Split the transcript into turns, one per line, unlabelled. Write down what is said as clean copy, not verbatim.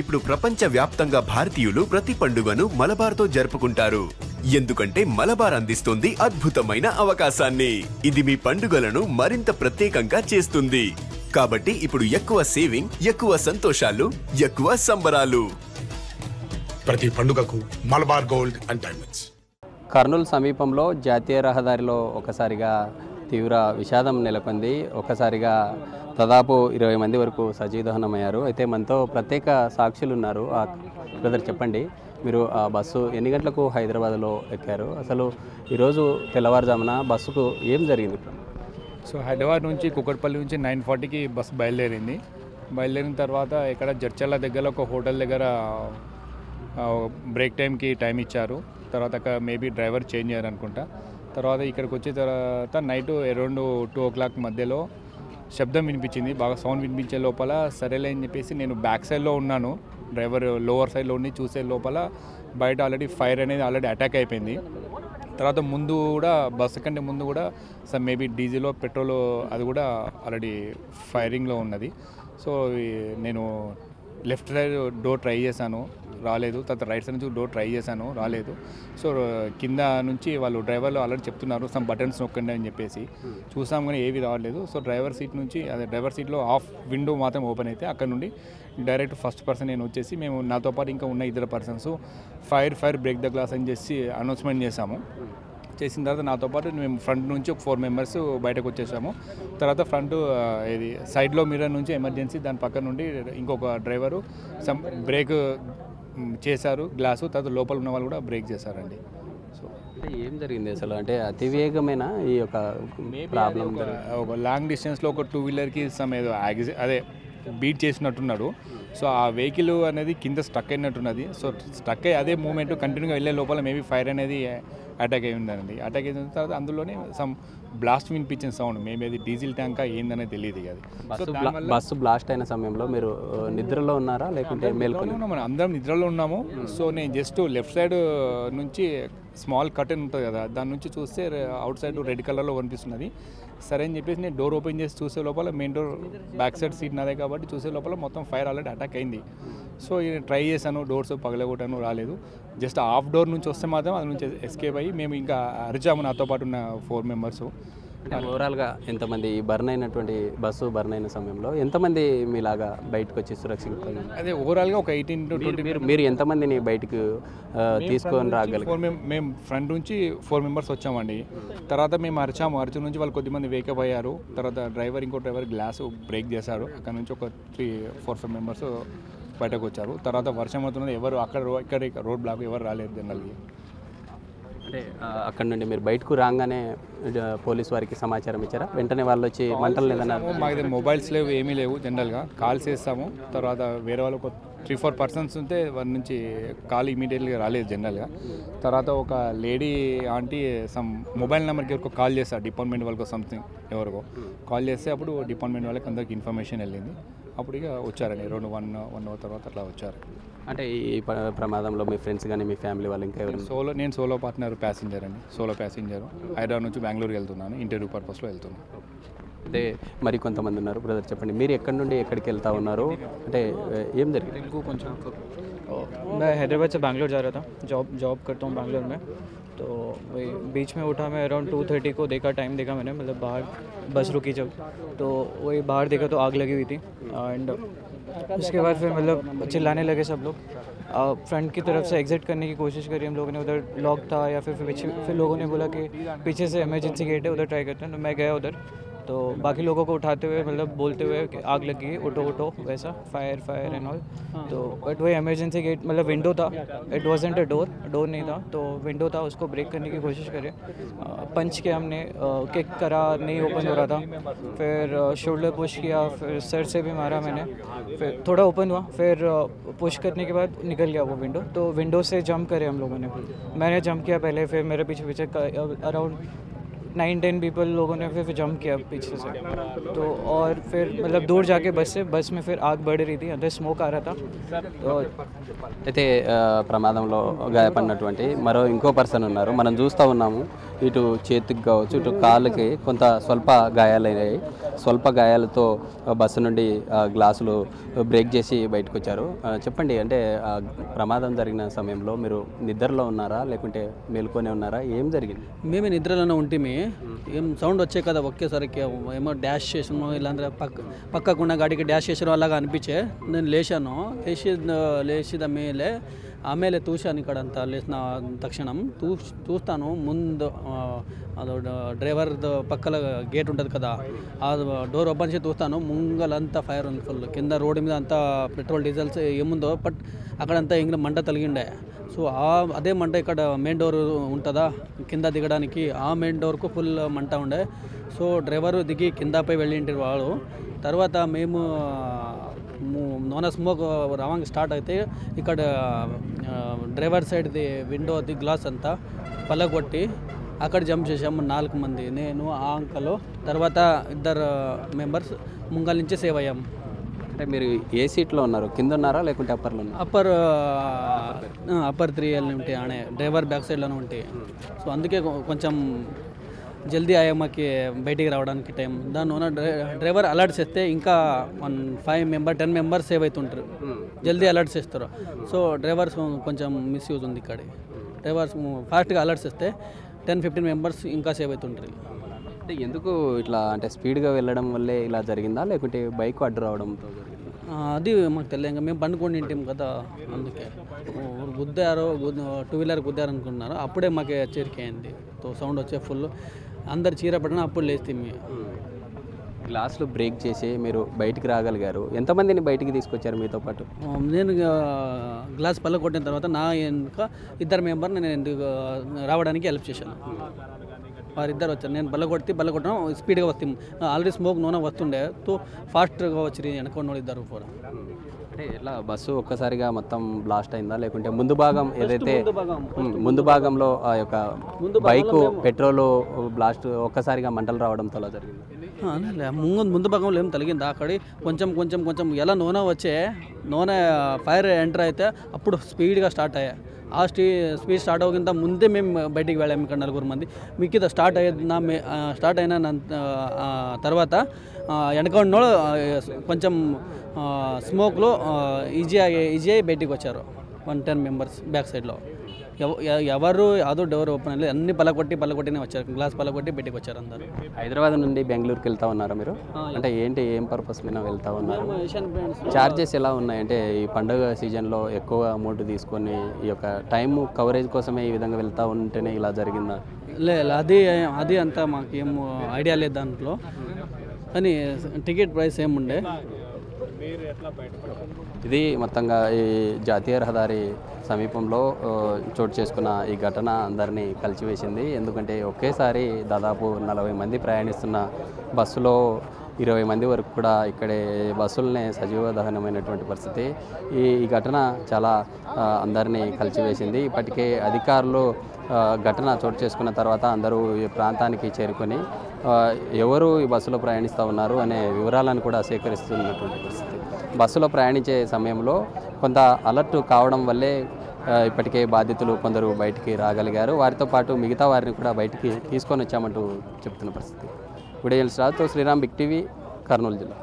ఇప్పుడు ప్రపంచ వ్యాప్తంగా భారతీయులు ప్రతి పండుగను మలబార్తో జరుపుకుంటారు. ఎందుకంటే మలబార్ అందిస్తుంది అద్భుతమైన అవకాశాన్ని. ఇది మీ పండుగలను మరింత ప్రత్యేకంగా చేస్తుంది. కాబట్టి ఇప్పుడు ఎక్కువ సేవింగ్, ఎక్కువ సంతోషాలు, ఎక్కువ సంబరాలు.
ప్రతి పండుగకు Malabar gold and diamonds.
Kurnool సమీపంలో జాతీయ రహదారిలో ఒకసారిగా తీవ్ర విషాదం నెలకొంది. ఒకసారిగా దాదాపు 20 మంది వరకు సజీవ దహనమయ్యారు. అయితే మనతో ప్రత్యేక సాక్షులు ఉన్నారు. బ్రదర్ చెప్పండి, మీరు ఆ బస్సు ఎన్ని గంటలకు హైదరాబాద్లో ఎక్కారు? అసలు ఈరోజు తెల్లవారుజామున బస్సుకు ఏం జరిగింది?
సో హైదరాబాద్ నుంచి కుకట్పల్లి నుంచి 9:40కి బస్సు బయలుదేరిన తర్వాత ఇక్కడ జడ్చర్ల దగ్గర ఒక హోటల్ దగ్గర బ్రేక్ టైంకి టైం ఇచ్చారు. తర్వాత అక్కడ మేబీ డ్రైవర్ చేంజ్ అయ్యారు అనుకుంటా. తర్వాత ఇక్కడికి వచ్చిన తర్వాత నైట్ అరౌండ్ 2 o'clock మధ్యలో శబ్దం వినిపించింది. బాగా సౌండ్ వినిపించే లోపల సరేలే అని చెప్పేసి నేను బ్యాక్ సైడ్లో ఉన్నాను, డ్రైవర్ లోవర్ సైడ్లో ఉండి చూసే లోపల బయట ఆల్రెడీ ఫైర్ అనేది అటాక్ అయిపోయింది. తర్వాత ముందు కూడా బస్సు కంటే ముందు కూడా మేబీ డీజిల్ పెట్రోల్ అది కూడా ఆల్రెడీ ఫైరింగ్లో ఉన్నది. సో నేను లెఫ్ట్ సైడ్ డోర్ ట్రై చేశాను, రాలేదు. తర్వాత రైట్ సైడ్ నుంచి డోర్ ట్రై చేశాను, రాలేదు. సో కింద నుంచి వాళ్ళు డ్రైవర్లు ఆల్రెడీ చెప్తున్నారు సమ్ బటన్స్ నొక్కండి అని చెప్పేసి. చూసాం కానీ ఏవి రావట్లేదు. సో డ్రైవర్ సీట్లో ఆఫ్ విండో మాత్రం ఓపెన్ అయితే అక్కడ నుండి డైరెక్ట్ ఫస్ట్ పర్సన్ నేను వచ్చేసి మేము నాతో పాటు ఇంకా ఉన్న 2 persons fire break the glass అని చేసి అనౌన్స్మెంట్ చేసిన తర్వాత నాతో పాటు మేము ఫ్రంట్ నుంచి ఒక 4 members బయటకు వచ్చేసాము. తర్వాత ఫ్రంట్ ఇది సైడ్లో మిర్రర్ నుంచి ఎమర్జెన్సీ దాని పక్కన నుండి ఇంకొక డ్రైవరు సమ్ బ్రేక్ చేశారు గ్లాసు. తర్వాత లోపల ఉన్న వాళ్ళు కూడా బ్రేక్ చేశారండి. సో
అంటే ఏం జరిగింది అసలు? అంటే అతివేగమైన ఈ యొక్క ప్రాబ్లం
ఒక లాంగ్ డిస్టెన్స్లో ఒక 2-wheelerకి సమ్ ఏదో అదే బీట్ చేసినట్టున్నాడు. సో ఆ వెహికల్ అనేది కింద స్టక్ అయినట్టున్నది. సో స్టక్ అయ్యి అదే మూమెంట్ కంటిన్యూగా వెళ్ళే లోపల మేబీ ఫైర్ అనేది అటాక్ అయి ఉందండి. అటాక్ అయిన తర్వాత అందులోనే సమ్ బ్లాస్ట్ వినిపించిన సౌండ్, మేబీ అది డీజిల్ ట్యాంకా ఏందనేది తెలియదు. అది
బస్సు బ్లాస్ట్ అయిన సమయంలో మీరు నిద్రలో ఉన్నారా లేకుంటే మేల్కొని?
అందరం నిద్రలో ఉన్నాము. సో నేను జస్ట్ లెఫ్ట్ సైడ్ నుంచి స్మాల్ కర్టెన్ ఉంటుంది కదా, దాని నుంచి చూస్తే అవుట్ సైడ్ రెడ్ కలర్లో కనిపిస్తున్నది. సరే అని చెప్పేసి నేను డోర్ ఓపెన్ చేసి చూసే లోపల main door back side seat నాదే కాబట్టి చూసే లోపల మొత్తం ఫైర్ ఆల్రెడీ అటాక్ అయింది. సో ట్రై చేశాను, డోర్స్ పగలగొట్టాను, రాలేదు. జస్ట్ హాఫ్ డోర్ నుంచి వస్తే మాత్రం అది నుంచి ఎస్కేప్ అయ్యి మేము ఇంకా అరిచాము నాతో పాటు ఉన్న 4 members.
ఓవరాల్గా ఎంతమంది బర్న్ అయినటువంటి బస్సు బర్న్ అయిన సమయంలో ఎంతమంది మీలాగా బయటకు వచ్చి సురక్షితంగా?
అదే ఓవరాల్గా ఒక 18 to 20.
మీరు ఎంతమందిని బయటకు తీసుకొని రాగలరు?
మేము ఫ్రంట్ నుంచి 4 members వచ్చామండి. తర్వాత మేము అరిచి నుంచి వాళ్ళు కొద్దిమంది వేకప్ అయ్యారు. తర్వాత ఇంకో డ్రైవర్ గ్లాసు బ్రేక్ చేశారు. అక్కడ నుంచి ఒక 3-4-5 members బయటకు వచ్చారు. తర్వాత వర్షం అవుతున్నది, ఎవరు ఇక్కడ రోడ్ బ్లాక్ ఎవరు రాలేదు జనరల్గా.
అంటే అక్కడ నుండి మీరు బయటకు రాగానే పోలీస్ వారికి సమాచారం ఇచ్చారా? వెంటనే వాళ్ళు వచ్చి మంటలు లేదన్నా?
మా దగ్గర మొబైల్స్ లేవు, ఏమీ లేవు. జనరల్గా కాల్స్ చేస్తాము. తర్వాత వేరే వాళ్ళు ఒక 3-4 persons ఉంటే వారి నుంచి కాల్ ఇమీడియట్గా రాలేదు జనరల్గా. తర్వాత ఒక లేడీ ఆంటీ సమ్ మొబైల్ నెంబర్కి ఎవరికో కాల్ చేస్తారు, డిపార్ట్మెంట్ వాళ్ళకో సంథింగ్ ఎవరికో కాల్ చేస్తే అప్పుడు డిపార్ట్మెంట్ వాళ్ళకి అందరికి ఇన్ఫర్మేషన్ వెళ్ళింది. అప్పుడు ఇక వచ్చారండి, 1 hour తర్వాత అట్లా వచ్చారు.
అంటే ఈ ప్రమాదంలో మీ ఫ్రెండ్స్ కానీ మీ ఫ్యామిలీ వాళ్ళు ఇంకా ఎవరు?
నేను సోలో పార్ట్నర్ ప్యాసింజర్ అండి, సోలో ప్యాసింజర్. హైదరాబాద్ నుంచి బెంగళూరుకి వెళ్తున్నాను, ఇంటర్వ్యూ పర్పస్లో వెళ్తున్నాను.
అంటే మరి కొంతమంది ఉన్నారు. బ్రదర్ చెప్పండి, మీరు ఎక్కడి నుండి ఎక్కడికి వెళ్తా ఉన్నారు? అంటే ఏం జరిగింది?
కొంచెం मैं हैदराबाद से बैंगलोर जा रहा था, जॉब करता हूँ बैंगलोर में. तो वही बीच में उठा, मैं अराउंड 2:30 को टाइम देखा मैंने, मतलब बाहर बस रुकी जब, तो वही बाहर देखा तो आग लगी हुई थी. एंड उसके बाद फिर मतलब चिल्लाने लगे सब लोग. फ्रंट की तरफ से एग्जिट करने की कोशिश करी हम लोगों ने, उधर लॉक था या फिर लोगों ने बोला कि पीछे से इमरजेंसी गेट है, उधर ट्राई करते हैं. तो मैं गया उधर, तो बाकी लोगों को उठाते हुए मतलब बोलते हुए कि आग लगी है, उठो वैसा फायर एंड ऑल. तो बट वही इमरजेंसी गेट मतलब विंडो था, इट वाजंट अ डोर नहीं था, तो विंडो था, उसको ब्रेक करने की कोशिश करे. पंच किया हमने, किक करा, नहीं ओपन हो रहा था. फिर शोल्डर पुश किया, फिर सर से भी मारा मैंने, फिर थोड़ा ओपन हुआ. फिर पुश करने के बाद निकल गया वो विंडो. तो विंडो से जंप करे हम लोगों ने, मैंने जंप किया पहले, फिर मेरे पीछे अराउंड 9-10 पीपल लोगों ने फिर जंप किया पीछे से, तो और फिर मतलब दूर जाके बस में फिर आग बढ़ रही थी, अंदर स्मोक आ रहा था। तो
అయితే ప్రమాదంలో గాయపడినటువంటి మరో ఇంకో పర్సన్ ఉన్నారు, మనం చూస్తూ ఉన్నాము. ఇటు చేతికి కావచ్చు, ఇటు కాళ్ళకి కొంత స్వల్ప గాయాలయ్యాయి. స్వల్ప గాయాలతో బస్సు నుండి గ్లాసులు బ్రేక్ చేసి బయటకు వచ్చారు. చెప్పండి, అంటే ప్రమాదం జరిగిన సమయంలో మీరు నిద్రలో ఉన్నారా లేకుంటే మేల్కొనే ఉన్నారా, ఏం జరిగింది?
మేమే నిద్రలోనే ఉంటిమి. ఏం సౌండ్ వచ్చే కదా ఒకేసారికి, ఏమో డాష్ చేసాను, ఇలాంటి పక్కకున్న గాడికి డాష్ చేసిన అలాగా అనిపించే. నేను లేచాను, లేచిದ ಆಮೇಲೆ ತೂಷಾನು ಇಕಡಂತ లేచిన తక్షణం చూస్తాను ముందు ಅದು డ్రైవర్ದು పక్కల గేట్ ఉంటుంది కదా, ఆ డోర్ ఓపెన్ చేసి చూస్తాను, ముంగలంతా ఫైర్ ఉంది ఫుల్. కింద రోడ్డు మీద అంతా పెట్రోల్ డీజిల్స్ ఏముందో బట్ అక్కడంతా ఇంకా మంట తలిగిండే. సో అదే మంట ఇక్కడ మెయిన్ డోర్ ఉంటుందా కింద దిగడానికి, ఆ మెయిన్ డోర్కు ఫుల్ మంట ఉండే. సో డ్రైవరు దిగి కిందపై వెళ్ళింటారు వాళ్ళు. తర్వాత మేము నూనె స్మోక్ రావంగా స్టార్ట్ అయితే ఇక్కడ డ్రైవర్ సైడ్ది విండోది గ్లాస్ అంతా పలగొట్టి అక్కడ జంప్ చేసాము 4 మంది, నేను ఆ అంకలు, తర్వాత 2 మెంబర్స్ ముంగల్ నుంచి సేవ్ అయ్యాము.
అంటే మీరు ఏ సీట్లో ఉన్నారు, కింద ఉన్నారా లేకుంటే అప్పర్లో ఉన్నారు?
అప్పర్ 3L ఉంటే ఆనే డ్రైవర్ బ్యాక్ సైడ్లోనే ఉంటాయి. సో అందుకే కొంచెం జల్దీ అయ్యామకి బయటికి రావడానికి టైం. దానివల్ల డ్రైవర్ అలర్ట్ చేస్తే ఇంకా 10 మెంబర్స్ సేవ్ అవుతుంటారు, జల్దీ అలర్ట్ చేస్తారు. సో డ్రైవర్స్ కొంచెం మిస్యూజ్ ఉంది ఇక్కడ. డ్రైవర్స్ ఫాస్ట్గా అలర్ట్ చేస్తే 10-15 మెంబర్స్ ఇంకా సేవ్ అవుతుంటారు.
అంటే ఎందుకు ఇట్లా, అంటే స్పీడ్గా వెళ్ళడం వల్లే ఇలా జరిగిందా లేకుంటే బైక్ అడ్డు రావడంతో జరిగిందా?
అది మాకు తెలియదు. ఇంకా మేము పండుకొని ఉంటాం కదా, అందుకే గుద్దారో 2 వీలర్ గుద్దారు అనుకున్నారు. అప్పుడే మాకు చేరికైంది. తో సౌండ్ వచ్చే ఫుల్ అందరు చీరపడిన అప్పుడు లేస్తాం.
గ్లాసులు బ్రేక్ చేసి మీరు బయటికి రాగలిగారు. ఎంతమందిని బయటికి తీసుకొచ్చారు మీతో పాటు?
నేను గ్లాస్ పళ్ళ కొట్టిన తర్వాత నా ఇంకా 2 మెంబర్ని నేను రావడానికి హెల్ప్ చేశాను. వారిద్దరు వచ్చారు. నేను బల్ల కొట్టడం స్పీడ్గా వస్తాం. ఆల్రెడీ స్మోక్ నూనె వస్తుండే, తో ఫాస్ట్గా వచ్చి వెనకొండ 2 కూడా.
అంటే ఎట్లా బస్సు ఒక్కసారిగా మొత్తం బ్లాస్ట్ అయిందా లేకుంటే ముందు భాగం ఏదైతే ముందు భాగంలో ఆ యొక్క బైకు పెట్రోల్ బ్లాస్ట్ ఒక్కసారిగా మంటలు రావడంతో అలా జరిగింది?
ముందు భాగంలో ఏం తలిగింది. అక్కడ కొంచెం ఎలా నూనె వచ్చే నూనె ఫైర్ ఎంటర్ అయితే అప్పుడు స్పీడ్గా స్టార్ట్ అయ్యాయి. ఆ స్పీడ్ స్టార్ట్ అవ్వకుండా ముందే మేము బయటికి వెళ్ళాము. ఇక్కడ 4 మంది మిగతా స్టార్ట్ అయిన తర్వాత వెనక కొంచెం స్మోక్లో ఈజీ బయటికి వచ్చారు. 10 మెంబర్స్ బ్యాక్ సైడ్లో. ఎవరు అదో డోర్ ఓపెన్ అయ్యలేదు, అన్ని పలకొట్టినే వచ్చారు. గ్లాస్ పలకొట్టి బయటికి వచ్చారు అందరు.
హైదరాబాద్ నుండి బెంగళూరుకి వెళ్తా ఉన్నారా మీరు? అంటే ఏం పర్పస్ మీద వెళ్తా ఉన్నారు? చార్జెస్ ఎలా ఉన్నాయి? అంటే ఈ పండుగ సీజన్లో ఎక్కువ అమౌంట్ తీసుకొని ఈ యొక్క టైం కవరేజ్ కోసమే ఈ విధంగా వెళ్తూ ఉంటేనే ఇలా జరిగిందా?
లేదు, అది అంతా మాకేం ఐడియా లేదు దాంట్లో. కానీ టికెట్ ప్రైస్ ఏముండే.
ఇది మొత్తంగా ఈ జాతీయ రహదారి సమీపంలో చోటు చేసుకున్న ఈ ఘటన అందరినీ కలిచివేసింది. ఎందుకంటే ఒకేసారి దాదాపు 40 మంది ప్రయాణిస్తున్న బస్సులో 20 మంది వరకు కూడా ఇక్కడే బస్సులనే సజీవ దహనమైనటువంటి పరిస్థితి. ఈ ఘటన చాలా అందరినీ కలిచివేసింది. ఇప్పటికే అధికారులు ఘటన చోటు చేసుకున్న తర్వాత అందరూ ఈ ప్రాంతానికి చేరుకొని ఎవరు ఈ బస్సులో ప్రయాణిస్తూ ఉన్నారు అనే వివరాలను కూడా సేకరిస్తున్నటువంటి పరిస్థితి. బస్సులో ప్రయాణించే సమయంలో కొంత అలర్ట్ కావడం వల్లే ఇప్పటికే బాధితులు కొందరు బయటికి రాగలిగారు. వారితో పాటు మిగతా వారిని కూడా బయటికి తీసుకొని వచ్చామంటూ చెప్తున్న పరిస్థితి. గుడ్ ఈవినింగ్ రాజుతో శ్రీరామ్, బిగ్ టీవీ, కర్నూలు జిల్లా.